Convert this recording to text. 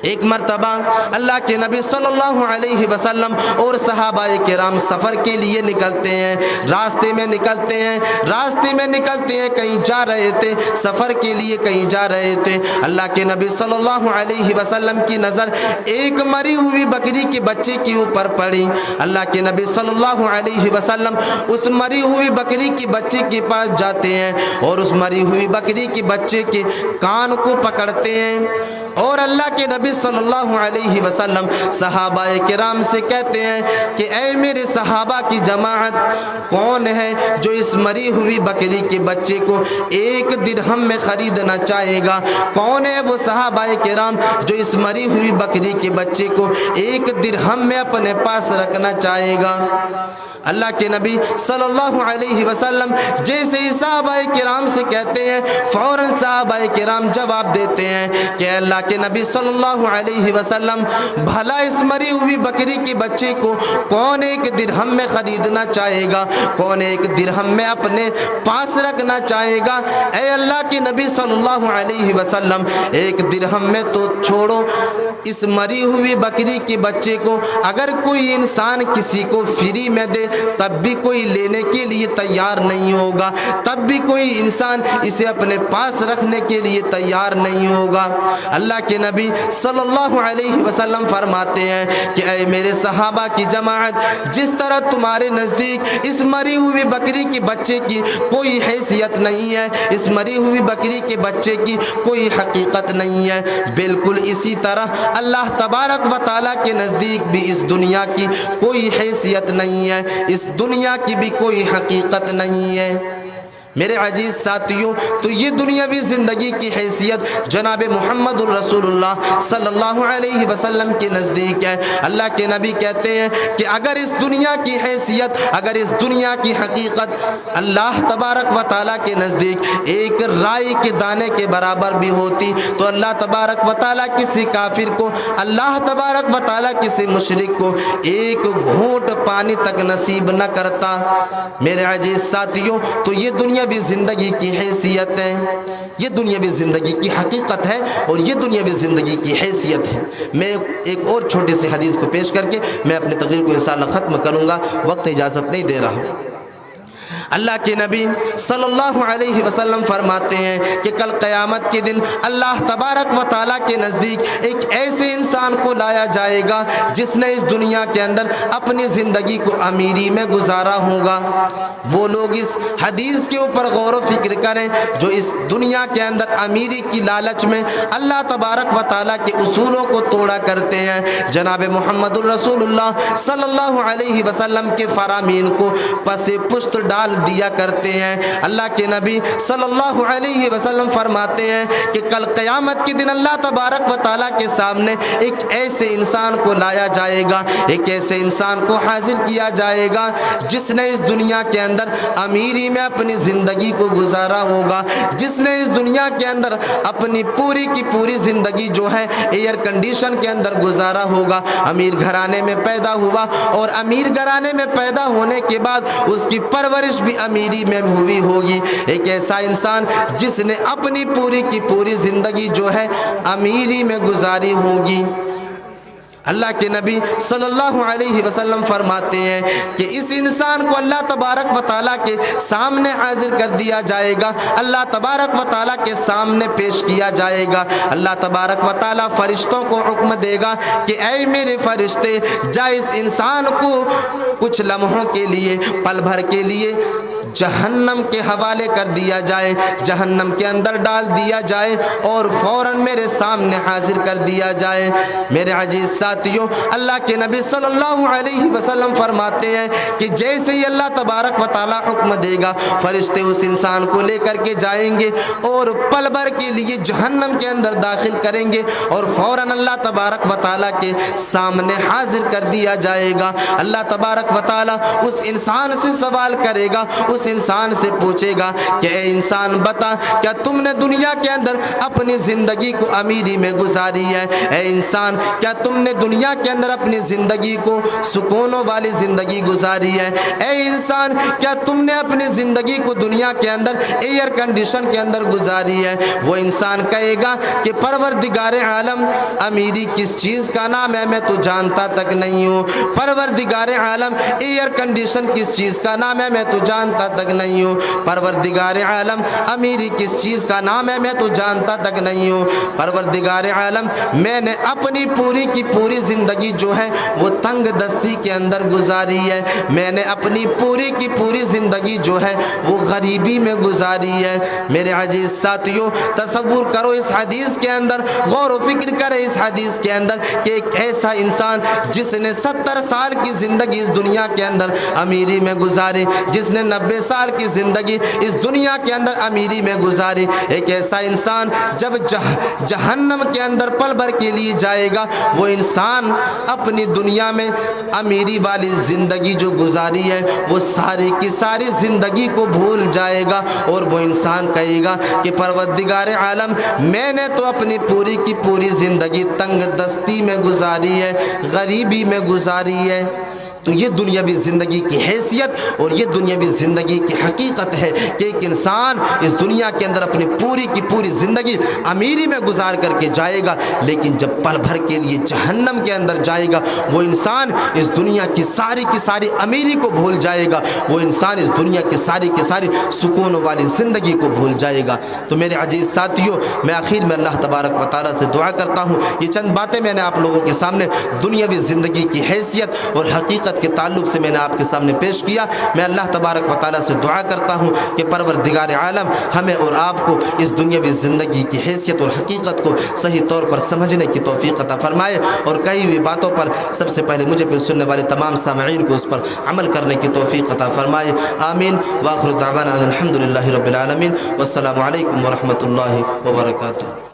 ایک مرتبہ اللہ کے نبی صلی اللہ علیہ وسلم اور صحابہ کرام سفر کے لیے نکلتے ہیں، راستے میں نکلتے ہیں، کہیں جا رہے تھے، سفر کے لیے کہیں جا رہے تھے۔ اللہ کے نبی صلی اللہ علیہ وسلم کی نظر ایک مری ہوئی بکری کے بچے کے اوپر پڑی۔ اللہ کے نبی صلی اللہ علیہ وسلم اس مری ہوئی بکری کے بچے کے پاس جاتے ہیں اور اس مری ہوئی بکری کے بچے کے کان کو پکڑتے ہیں، اور اللہ کے نبی صلی اللہ علیہ وسلم صحابہ کرام سے کہتے ہیں کہ اے میرے صحابہ کی جماعت، کون ہے جو اس مری ہوئی بکری کے بچے کو 1 درہم میں خریدنا چاہے گا؟ کون ہے وہ صحابہ کرام جو اس مری ہوئی بکری کے بچے کو 1 درہم میں اپنے پاس رکھنا چاہے گا؟ اللہ کے نبی صلی اللہ علیہ وسلم جیسے ہی صحابہ کرام سے کہتے ہیں، فوراً صحابہ کرام جواب دیتے ہیں کہ اللہ کے نبی صلی اللہ علیہ وسلم، بھلا اس مری ہوئی بکری کے بچے کو کون 1 درہم میں خریدنا چاہے گا؟ کون 1 درہم میں اپنے پاس رکھنا چاہے گا؟ اے اللہ کے نبی صلی اللہ علیہ وسلم، 1 درہم میں تو چھوڑو، اس مری ہوئی بکری کے بچے کو اگر کوئی انسان کسی کو فری میں دے تب بھی کوئی لینے کے لیے تیار نہیں ہوگا، تب بھی کوئی انسان اسے اپنے پاس رکھنے کے لیے تیار نہیں ہوگا۔ اللہ کے نبی صلی اللہ علیہ وسلم فرماتے ہیں کہ اے میرے صحابہ کی جماعت، جس طرح تمہارے نزدیک اس مری ہوئی بکری کے بچے کی کوئی حیثیت نہیں ہے، اس مری ہوئی بکری کے بچے کی کوئی حقیقت نہیں ہے، بالکل اسی طرح اللہ تبارک و تعالیٰ کے نزدیک بھی اس دنیا کی کوئی حیثیت نہیں ہے، اس دنیا کی بھی کوئی حقیقت نہیں ہے۔ میرے عزیز ساتھیوں، تو یہ دنیاوی زندگی کی حیثیت جناب محمد الرسول اللہ صلی اللہ علیہ وسلم کے نزدیک ہے۔ اللہ کے نبی کہتے ہیں کہ اگر اس دنیا کی حیثیت، اگر اس دنیا کی حقیقت اللہ تبارک و تعالیٰ کے نزدیک ایک رائی کے دانے کے برابر بھی ہوتی تو اللہ تبارک و تعالیٰ کسی کافر کو، اللہ تبارک و تعالیٰ کسی مشرک کو 1 گھونٹ پانی تک نصیب نہ کرتا۔ میرے عزیز ساتھیوں، تو یہ دنیاوی زندگی کی حیثیت ہے، یہ دنیاوی زندگی کی حقیقت ہے اور یہ دنیاوی زندگی کی حیثیت ہے۔ میں ایک اور چھوٹی سی حدیث کو پیش کر کے میں اپنی تقریر کو انشاءاللہ ختم کروں گا، وقت اجازت نہیں دے رہا ہوں۔ اللہ کے نبی صلی اللہ علیہ وسلم فرماتے ہیں کہ کل قیامت کے دن اللہ تبارک و تعالیٰ کے نزدیک ایک ایسے انسان کو لایا جائے گا جس نے اس دنیا کے اندر اپنی زندگی کو امیری میں گزارا ہوگا۔ وہ لوگ اس حدیث کے اوپر غور و فکر کریں جو اس دنیا کے اندر امیری کی لالچ میں اللہ تبارک و تعالیٰ کے اصولوں کو توڑا کرتے ہیں، جناب محمد الرسول اللہ صلی اللہ علیہ وسلم کے فرامین کو پس پشت ڈال دیا کرتے ہیں۔ اللہ کے نبی صلی اللہ علیہ وسلم فرماتے ہیں کہ کل قیامت کے دن اللہ تبارک و تعالیٰ کے سامنے ایک ایسے انسان کو لایا جائے گا، ایک ایسے انسان کو حاضر کیا جائے گا جس نے اس دنیا کے اندر امیری میں اپنی زندگی کو گزارا ہوگا، جس نے اس دنیا کے اندر اپنی پوری کی پوری زندگی جو ہے ایئر کنڈیشن کے اندر گزارا ہوگا، امیر گھرانے میں پیدا ہوا اور امیر گھرانے میں پیدا ہونے کے بعد اس کی پرورش بھی امیری میں ہوئی ہوگی۔ ایک ایسا انسان جس نے اپنی پوری کی پوری زندگی جو ہے امیری میں گزاری ہوگی۔ اللہ کے نبی صلی اللہ علیہ وسلم فرماتے ہیں کہ اس انسان کو اللہ تبارک و تعالیٰ کے سامنے حاضر کر دیا جائے گا، اللہ تبارک و تعالیٰ کے سامنے پیش کیا جائے گا۔ اللہ تبارک و تعالیٰ فرشتوں کو حکم دے گا کہ اے میرے فرشتے، جا اس انسان کو کچھ لمحوں کے لیے، پل بھر کے لیے جہنم کے حوالے کر دیا جائے، جہنم کے اندر ڈال دیا جائے اور فوراً میرے سامنے حاضر کر دیا جائے۔ میرے عزیز ساتھیوں، اللہ کے نبی صلی اللہ علیہ وسلم فرماتے ہیں کہ جیسے ہی اللہ تبارک و تعالیٰ حکم دے گا، فرشتے اس انسان کو لے کر کے جائیں گے اور پل بھر کے لیے جہنم کے اندر داخل کریں گے اور فوراً اللہ تبارک و تعالیٰ کے سامنے حاضر کر دیا جائے گا۔ اللہ تبارک و تعالیٰ اس انسان سے سوال کرے گا، اس اس انسان سے پوچھے گا کہ اے انسان بتا کیا تم نے دنیا کے اندر اپنی زندگی کو امیری میں گزاری ہے؟ اے انسان کیا تم نے دنیا کے اندر اپنی زندگی کو سکونوں والی زندگی گزاری ہے؟ اے انسان کیا تم نے اپنی زندگی کو دنیا کے اندر ایئر کنڈیشن کے اندر گزاری ہے؟ وہ انسان کہے گا کہ پروردگار عالم امیری کس چیز کا نام ہے میں تو جانتا تک نہیں ہوں، پروردگار عالم ایئر کنڈیشن کس چیز کا نام ہے میں تو جانتا تک نہیں ہوں، پروردگار عالم امیری کس چیز کا نام ہے میں تو جانتا تک نہیں ہوں، پروردگار عالم میں نے اپنی پوری کی پوری زندگی جو ہے وہ تنگ دستی کے اندر گزاری ہے، میں نے اپنی پوری کی پوری زندگی جو ہے وہ غریبی میں گزاری ہے۔ میرے عزیز ساتھیوں تصور کرو اس حدیث کے اندر، غور و فکر کرے اس حدیث کے اندر کہ ایک ایسا انسان جس نے 70 سال کی زندگی اس دنیا کے اندر امیری میں گزاری، جس نے 90 سال کی زندگی اس دنیا کے اندر امیری میں گزاری، ایک ایسا انسان جب جہنم کے اندر پل بھر کے لیے جائے گا وہ انسان اپنی دنیا میں امیری والی زندگی جو گزاری ہے وہ ساری کی ساری زندگی کو بھول جائے گا، اور وہ انسان کہے گا کہ پروردگار عالم میں نے تو اپنی پوری کی پوری زندگی تنگ دستی میں گزاری ہے، غریبی میں گزاری ہے۔ تو یہ دنیاوی زندگی کی حیثیت اور یہ دنیاوی زندگی کی حقیقت ہے کہ ایک انسان اس دنیا کے اندر اپنی پوری کی پوری زندگی امیری میں گزار کر کے جائے گا، لیکن جب پل بھر کے لیے جہنم کے اندر جائے گا وہ انسان اس دنیا کی ساری امیری کو بھول جائے گا، وہ انسان اس دنیا کی ساری سکون والی زندگی کو بھول جائے گا۔ تو میرے عزیز ساتھیوں میں آخر میں اللہ تبارک و تعالیٰ سے دعا کرتا ہوں، یہ چند باتیں میں نے آپ لوگوں کے سامنے دنیاوی زندگی کی حیثیت اور حقیقت کے تعلق سے میں نے آپ کے سامنے پیش کیا۔ میں اللہ تبارک و تعالیٰ سے دعا کرتا ہوں کہ پروردگار عالم ہمیں اور آپ کو اس دنیاوی زندگی کی حیثیت اور حقیقت کو صحیح طور پر سمجھنے کی توفیق عطا فرمائے، اور کئی ہوئی باتوں پر سب سے پہلے مجھے پھر سننے والے تمام سامعین کو اس پر عمل کرنے کی توفیق عطا فرمائے۔ آمین۔ وآخر دعوانا الحمدللہ رب العالمین، والسلام علیکم ورحمۃ اللہ وبرکاتہ۔